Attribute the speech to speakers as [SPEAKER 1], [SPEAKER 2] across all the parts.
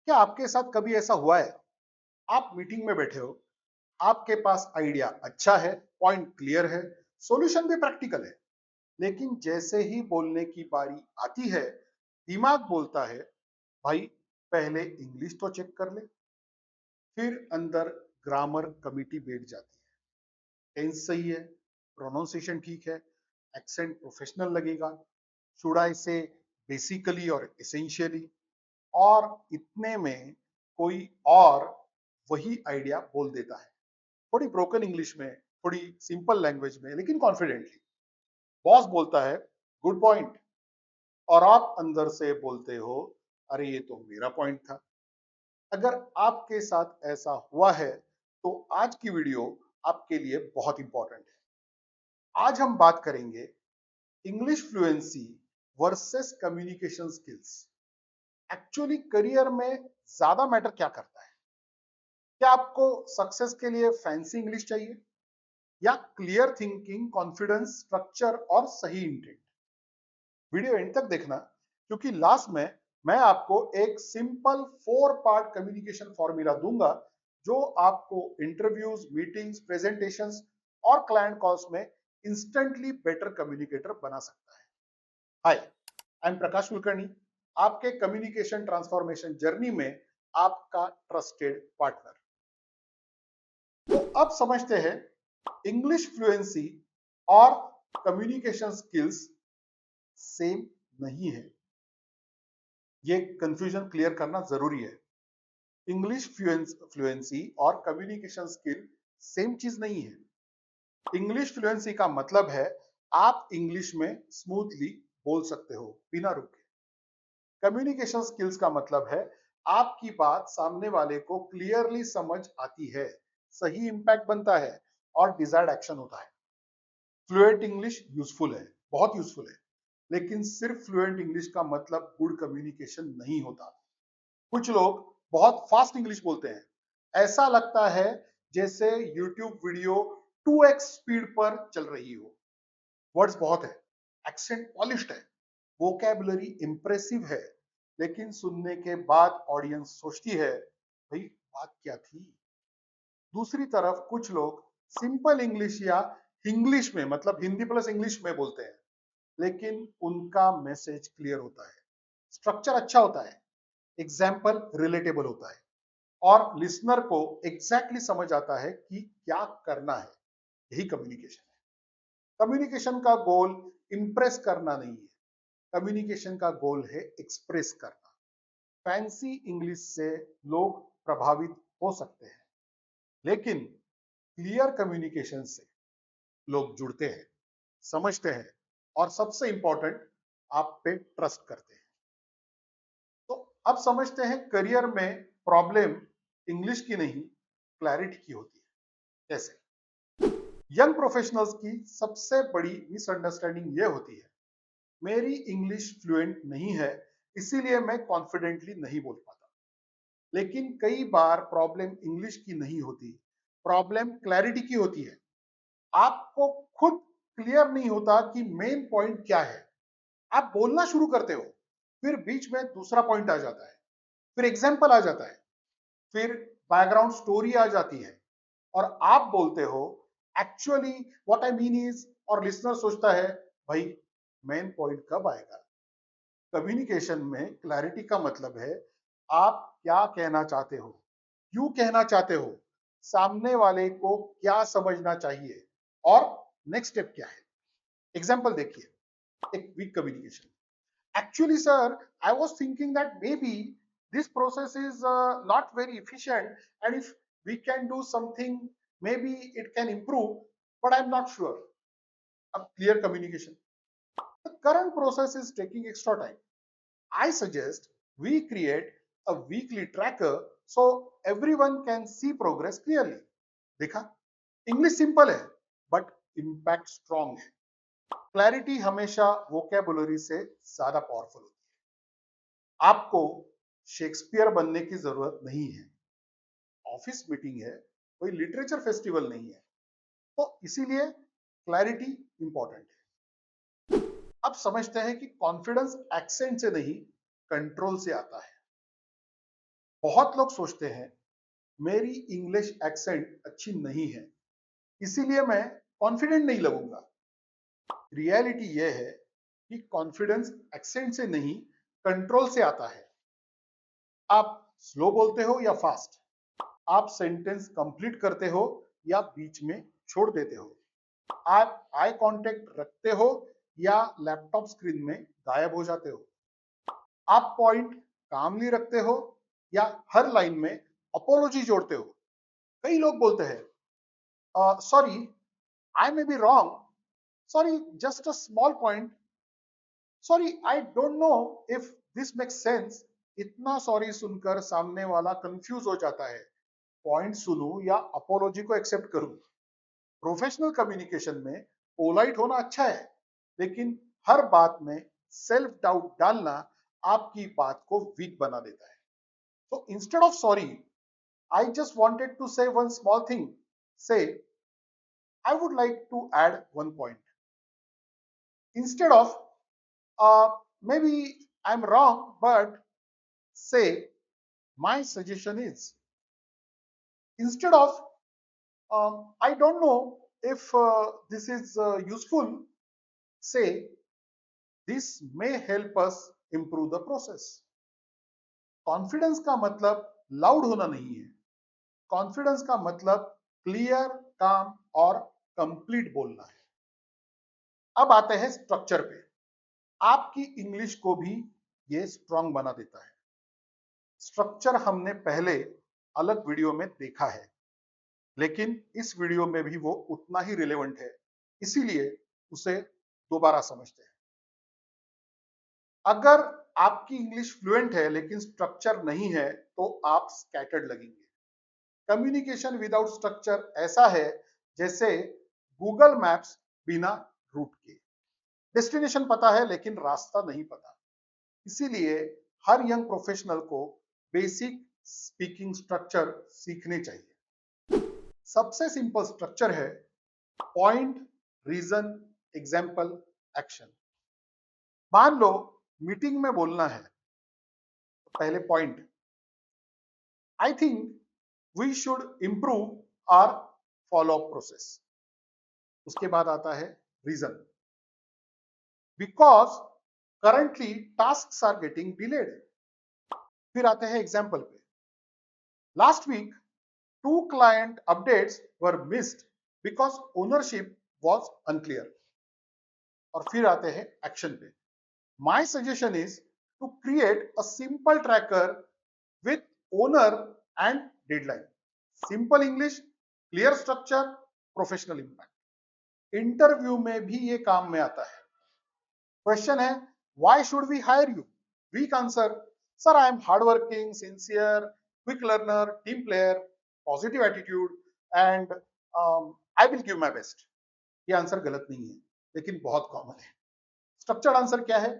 [SPEAKER 1] क्या आपके साथ कभी ऐसा हुआ है? आप मीटिंग में बैठे हो, आपके पास आइडिया अच्छा है, पॉइंट क्लियर है, सॉल्यूशन भी प्रैक्टिकल है, लेकिन जैसे ही बोलने की बारी आती है, दिमाग बोलता है, भाई पहले इंग्लिश तो चेक कर ले। फिर अंदर ग्रामर कमिटी बैठ जाती है। टेंस सही है, प्रोनाउंसिएशन ठीक है, एक्सेंट प्रोफेशनल लगेगा, शुड आई से बेसिकली और एसेंशियली, और इतने में कोई और वही आइडिया बोल देता है, थोड़ी ब्रोकन इंग्लिश में, थोड़ी सिंपल लैंग्वेज में, लेकिन कॉन्फिडेंटली। बॉस बोलता है, गुड पॉइंट, और आप अंदर से बोलते हो, अरे ये तो मेरा पॉइंट था। अगर आपके साथ ऐसा हुआ है तो आज की वीडियो आपके लिए बहुत इंपॉर्टेंट है। आज हम बात करेंगे English fluency versus communication skills. Actually career में ज्यादा मैटर क्या करता है? क्या आपको सक्सेस के लिए फैंसी इंग्लिश चाहिए, या क्लियर थिंकिंग, कॉन्फिडेंस, स्ट्रक्चर और सही इंटेंट? वीडियो एंड तक देखना, क्योंकि लास्ट में मैं आपको एक सिंपल 4 पार्ट कम्युनिकेशन फॉर्मूला दूंगा जो आपको इंटरव्यूज, मीटिंग्स, प्रेजेंटेशंस और क्लाइंट कॉल्स में इंस्टेंटली बेटर कम्युनिकेटर बना सकता है। हाय, आई एम प्रकाश कुलकर्णी, आपके कम्युनिकेशन ट्रांसफॉर्मेशन जर्नी में आपका ट्रस्टेड पार्टनर। तो अब समझते हैं, इंग्लिश फ्लुएंसी और कम्युनिकेशन स्किल्स सेम नहीं है। ये कंफ्यूजन क्लियर करना जरूरी है। इंग्लिश फ्लुएंसी और कम्युनिकेशन स्किल सेम चीज नहीं है। इंग्लिश फ्लुएंसी का मतलब है आप इंग्लिश में स्मूथली बोल सकते हो बिना रुके। कम्युनिकेशन स्किल्स का मतलब है आपकी बात सामने वाले को क्लियरली समझ आती है, सही इंपैक्ट बनता है और डिजायर्ड एक्शन होता है। फ्लुएंट इंग्लिश यूजफुल है, बहुत यूजफुल है, लेकिन सिर्फ फ्लुएंट इंग्लिश का मतलब गुड कम्युनिकेशन नहीं होता। कुछ लोग बहुत फास्ट इंग्लिश बोलते हैं, ऐसा लगता है जैसे यूट्यूब वीडियो 2x स्पीड पर चल रही हो। वर्ड्स बहुत है, एक्सेंट पॉलिश्ड है, वोकैबुलरी इंप्रेसिव है, लेकिन सुनने के बाद ऑडियंस सोचती है, भाई बात क्या थी। दूसरी तरफ कुछ लोग सिंपल इंग्लिश या इंग्लिश में, मतलब हिंदी प्लस इंग्लिश में बोलते हैं, लेकिन उनका मैसेज क्लियर होता है, स्ट्रक्चर अच्छा होता है, एग्जाम्पल रिलेटेबल होता है, और लिसनर को एग्जैक्टली समझ आता है कि क्या करना है। यही कम्युनिकेशन है। कम्युनिकेशन का गोल इंप्रेस करना नहीं है, कम्युनिकेशन का गोल है एक्सप्रेस करना। फैंसी इंग्लिश से लोग प्रभावित हो सकते हैं, लेकिन क्लियर कम्युनिकेशन से लोग जुड़ते हैं, समझते हैं, और सबसे इंपॉर्टेंट, आप पे ट्रस्ट करते हैं। तो अब समझते हैं करियर में प्रॉब्लम इंग्लिश की नहीं, क्लैरिटी की होती है। जैसे यंग प्रोफेशनल्स की सबसे बड़ी मिसअंडरस्टैंडिंग ये होती है, मेरी इंग्लिश फ्लुएंट नहीं है, इसीलिए मैं कॉन्फिडेंटली नहीं बोल पाता। लेकिन कई बार प्रॉब्लम इंग्लिश की नहीं होती, प्रॉब्लम क्लैरिटी की होती है। आपको खुद क्लियर नहीं होता कि मेन पॉइंट क्या है। आप बोलना शुरू करते हो, फिर बीच में दूसरा पॉइंट आ जाता है, फिर एग्जाम्पल आ जाता है, फिर बैकग्राउंड स्टोरी आ जाती है, और आप बोलते हो, actually what I mean is, और लिसनर सोचता है, भाई मेन पॉइंट कब आएगा। कम्युनिकेशन में क्लैरिटी का मतलब है आप क्या कहना चाहते हो, क्यों कहना चाहते हो, सामने वाले को क्या समझना चाहिए, और नेक्स्ट स्टेप क्या है। एग्जाम्पल देखिए, एक weak communication, actually sir, I was thinking that maybe this process is not very efficient, and if we can do something, maybe it can improve, but I'm not sure. A clear communication, the current process is taking extra time. I suggest we create a weekly tracker so everyone can see progress clearly. देखा, English simple है but impact strong है। Clarity हमेशा vocabulary से ज्यादा powerful होती है। आपको Shakespeare बनने की जरूरत नहीं है, ऑफिस मीटिंग है, कोई लिटरेचर फेस्टिवल नहीं है, तो इसीलिए क्लैरिटी इंपॉर्टेंट है। अब समझते हैं कि कॉन्फिडेंस एक्सेंट से नहीं, कंट्रोल से आता है। बहुत लोग सोचते हैं मेरी इंग्लिश एक्सेंट अच्छी नहीं है, इसीलिए मैं कॉन्फिडेंट नहीं लगूंगा। रियलिटी यह है कि कॉन्फिडेंस एक्सेंट से नहीं, कंट्रोल से आता है। आप स्लो बोलते हो या फास्ट, आप सेंटेंस कंप्लीट करते हो या बीच में छोड़ देते हो, आप आई कांटेक्ट रखते हो या लैपटॉप स्क्रीन में गायब हो जाते हो, आप पॉइंट कामली रखते हो या हर लाइन में अपोलॉजी जोड़ते हो। कई लोग बोलते हैं sorry, I may be wrong, sorry just a small point, sorry I don't know if this makes sense. इतना सॉरी सुनकर सामने वाला कंफ्यूज हो जाता है, पॉइंट सुनूं या अपोलॉजी को एक्सेप्ट करूं। प्रोफेशनल कम्युनिकेशन में पोलाइट होना अच्छा है, लेकिन हर बात में सेल्फ डाउट डालना आपकी बात को वीक बना देता है। तो instead of sorry, I just wanted to say one small thing, say I would like to add one point. Instead of maybe I'm wrong, but say my suggestion is, instead of I don't know if this is useful, say this may help us improve the process. Confidence का मतलब loud होना नहीं है, confidence का मतलब clear, काम और complete बोलना है। अब आते हैं स्ट्रक्चर पे। आपकी इंग्लिश को भी ये स्ट्रांग बना देता है। स्ट्रक्चर हमने पहले अलग वीडियो में देखा है, लेकिन इस वीडियो में भी वो उतना ही रिलेवेंट है, इसीलिए उसे दोबारा समझते हैं। अगर आपकी इंग्लिश फ्लुएंट है लेकिन स्ट्रक्चर नहीं है तो आप स्कैटर्ड लगेंगे। कम्युनिकेशन विदाउट स्ट्रक्चर ऐसा है जैसे गूगल मैप्स बिना रूट के। डेस्टिनेशन पता है लेकिन रास्ता नहीं पता। इसीलिए हर यंग प्रोफेशनल को बेसिक स्पीकिंग स्ट्रक्चर सीखने चाहिए। सबसे सिंपल स्ट्रक्चर है पॉइंट, रीजन, एग्जाम्पल, एक्शन। मान लो मीटिंग में बोलना है, तो पहले point, I think we should improve our follow up process. उसके बाद आता है reason, because currently task are getting delayed. फिर आते हैं एग्जाम्पल पे, last week 2 client updates were missed because ownership was unclear। और फिर आते हैं एक्शन पे, my suggestion is to create a simple tracker with owner and deadline। Simple English, clear structure, professional impact. Interview में भी ये काम में आता है। क्वेश्चन है, why should we hire you? Weak answer, sir I am hardworking, sincere, quick learner, team player, positive attitude and I will give my best. ये answer गलत नहीं है, लेकिन बहुत कॉमन है। स्ट्रक्चर्ड आंसर क्या है?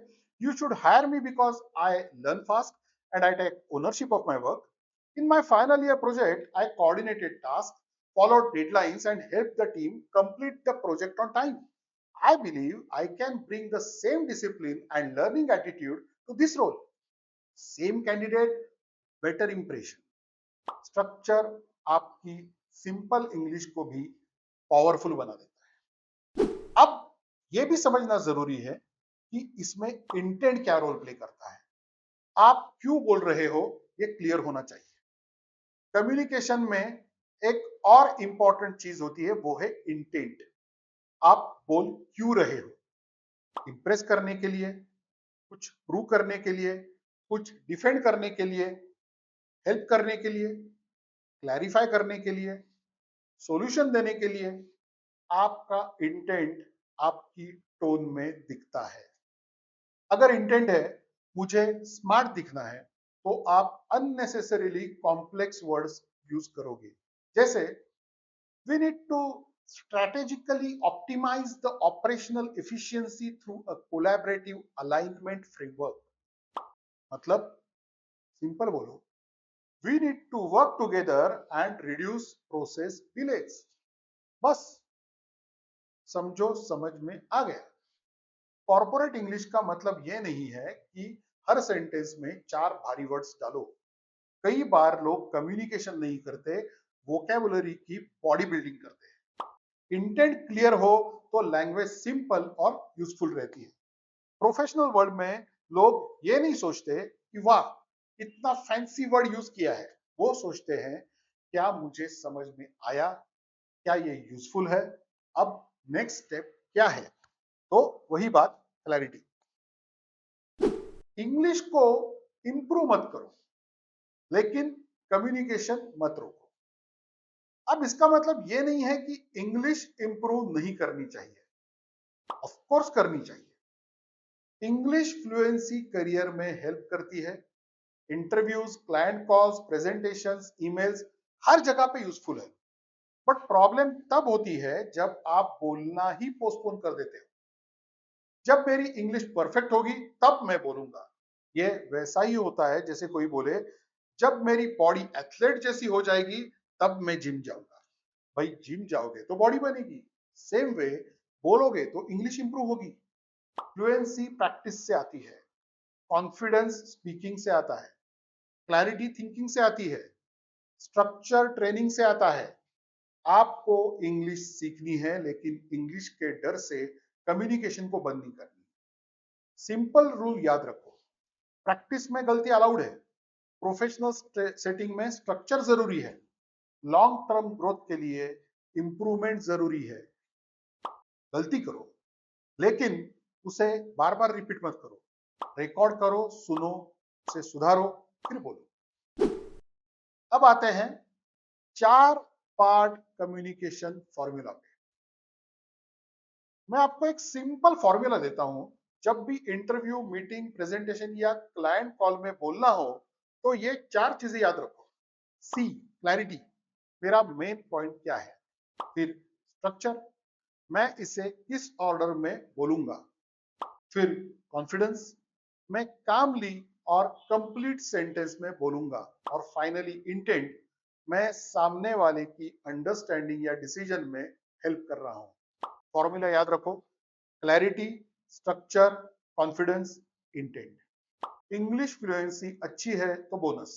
[SPEAKER 1] You should hire me because I learn fast and I take ownership of my work. In my final year project I coordinated task, followed deadlines and helped the team complete the project on time. I believe I can bring the same discipline and learning attitude to this role. Same candidate, better impression। Structure आपकी simple English को भी powerful बना देता है। अब यह भी समझना जरूरी है कि इसमें इंटेंट क्या रोल प्ले करता है। आप क्यों बोल रहे हो यह क्लियर होना चाहिए। कम्युनिकेशन में एक और इंपॉर्टेंट चीज होती है, वो है इंटेंट। आप बोल क्यों रहे हो? इंप्रेस करने के लिए, कुछ प्रूव करने के लिए, कुछ डिफेंड करने के लिए, हेल्प करने के लिए, क्लैरिफाई करने के लिए, सॉल्यूशन देने के लिए। आपका इंटेंट आपकी टोन में दिखता है। अगर इंटेंट है मुझे स्मार्ट दिखना है, तो आप अननेसेसरीली कॉम्प्लेक्स वर्ड्स यूज करोगे। जैसे we need to strategically optimize the operational efficiency through a collaborative alignment framework। मतलब सिंपल बोलो, we need to work together and reduce process delays। बस समझो, समझ में आ गया। कॉर्पोरेट इंग्लिश का मतलब यह नहीं है कि हर सेंटेंस में 4 भारी वर्ड्स डालो। कई बार लोग कम्युनिकेशन नहीं करते, वोकेबुलरी की बॉडी बिल्डिंग करते हैं। इंटेंट क्लियर हो तो लैंग्वेज सिंपल और यूजफुल रहती है। प्रोफेशनल वर्ल्ड में लोग ये नहीं सोचते कि वाह इतना फैंसी वर्ड यूज किया है, वो सोचते हैं क्या मुझे समझ में आया, क्या ये यूजफुल है, अब नेक्स्ट स्टेप क्या है। तो वही बात, क्लैरिटी। इंग्लिश को इंप्रूव मत करो, लेकिन कम्युनिकेशन मत रोको। अब इसका मतलब ये नहीं है कि इंग्लिश इंप्रूव नहीं करनी चाहिए, ऑफ कोर्स करनी चाहिए। इंग्लिश फ्लुएंसी करियर में हेल्प करती है। Interviews, client calls, presentations, emails, हर जगह पे यूजफुल है। बट प्रॉब्लम तब होती है जब आप बोलना ही पोस्टपोन कर देते हो। जब मेरी इंग्लिश परफेक्ट होगी तब मैं बोलूंगा, ये वैसा ही होता है जैसे कोई बोले जब मेरी बॉडी एथलेट जैसी हो जाएगी तब मैं जिम जाऊंगा। भाई जिम जाओगे तो बॉडी बनेगी, सेम वे बोलोगे तो इंग्लिश इंप्रूव होगी। फ्लुएंसी प्रैक्टिस से आती है, कॉन्फिडेंस स्पीकिंग से आता है, क्लैरिटी थिंकिंग से आती है, स्ट्रक्चर ट्रेनिंग से आता है। आपको इंग्लिश सीखनी है, लेकिन इंग्लिश के डर से कम्युनिकेशन को बंद नहीं करनी। सिंपल रूल याद रखो, प्रैक्टिस में गलती अलाउड है, प्रोफेशनल सेटिंग में स्ट्रक्चर जरूरी है, लॉन्ग टर्म ग्रोथ के लिए इंप्रूवमेंट जरूरी है। गलती करो, लेकिन उसे बार बार रिपीट मत करो, रिकॉर्ड करो, सुनो, उसे सुधारो, फिर बोलो। अब आते हैं 4 पार्ट कम्युनिकेशन फॉर्मूला पे। मैं आपको एक सिंपल फॉर्मूला देता हूं। जब भी इंटरव्यू, मीटिंग, प्रेजेंटेशन या क्लाइंट कॉल में बोलना हो तो ये 4 चीजें याद रखो। सी, क्लैरिटी, मेरा मेन पॉइंट क्या है। फिर स्ट्रक्चर, मैं इसे किस ऑर्डर में बोलूंगा। फिर कॉन्फिडेंस, मैं कामली और कंप्लीट सेंटेंस में बोलूंगा। और फाइनली इंटेंट, मैं सामने वाले की अंडरस्टैंडिंग या डिसीजन में हेल्प कर रहा हूं। फॉर्मूला याद रखो, clarity, structure, confidence, intent. English fluency अच्छी है तो बोनस,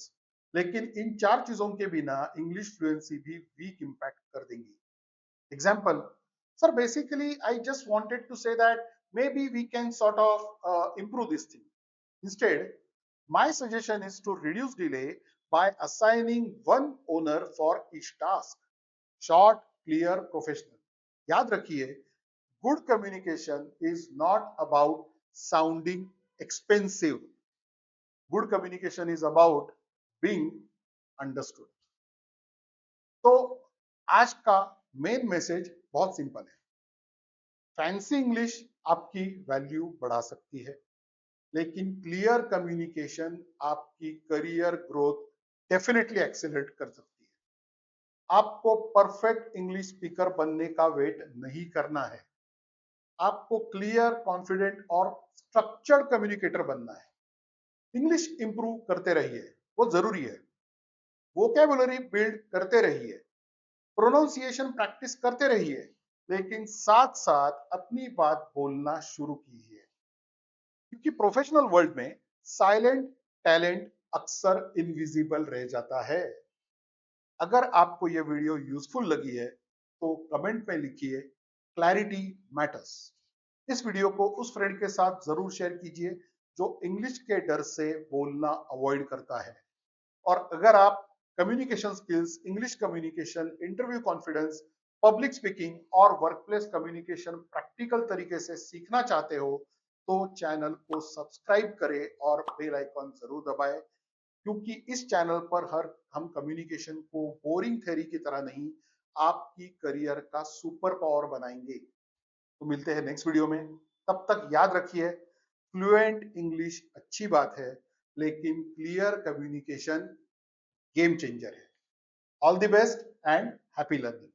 [SPEAKER 1] लेकिन इन 4 चीजों के बिना इंग्लिश फ्लुएंसी भी वीक इंपैक्ट कर देंगी। Example, sir, basically, I just wanted to say that maybe we can sort of improve this thing. Instead, my suggestion is to reduce delay by assigning one owner for each task. Short, clear, professional. याद रखिए, good communication is not about sounding expensive. Good communication is about being understood. तो आज का main message बहुत simple है। Fancy English आपकी value बढ़ा सकती है, लेकिन क्लियर कम्युनिकेशन आपकी करियर ग्रोथ डेफिनेटली एक्सेलरेट कर सकती है। आपको परफेक्ट इंग्लिश स्पीकर बनने का वेट नहीं करना है, आपको क्लियर, कॉन्फिडेंट और स्ट्रक्चर्ड कम्युनिकेटर बनना है। इंग्लिश इंप्रूव करते रहिए, वो जरूरी है। वोकेबुलरी बिल्ड करते रहिए, प्रोनाउंसिएशन प्रैक्टिस करते रहिए, लेकिन साथ साथ अपनी बात बोलना शुरू कीजिए, क्योंकि प्रोफेशनल वर्ल्ड में साइलेंट टैलेंट अक्सर इनविजिबल रह जाता है। अगर आपको यह वीडियो यूजफुल लगी है तो कमेंट में लिखिए, क्लैरिटी मैटर्स। इस वीडियो को उस फ्रेंड के साथ जरूर शेयर कीजिए जो इंग्लिश के डर से बोलना अवॉइड करता है। और अगर आप communication skills, English communication, interview confidence, public speaking और वर्कप्लेस कम्युनिकेशन प्रैक्टिकल तरीके से सीखना चाहते हो तो चैनल को सब्सक्राइब करें और बेल आइकॉन जरूर दबाएं, क्योंकि इस चैनल पर हर हम कम्युनिकेशन को बोरिंग थ्योरी की तरह नहीं, आपकी करियर का सुपर पावर बनाएंगे। तो मिलते हैं नेक्स्ट वीडियो में। तब तक याद रखिए, फ्लुएंट इंग्लिश अच्छी बात है, लेकिन क्लियर कम्युनिकेशन गेम चेंजर है। All the best and happy learning.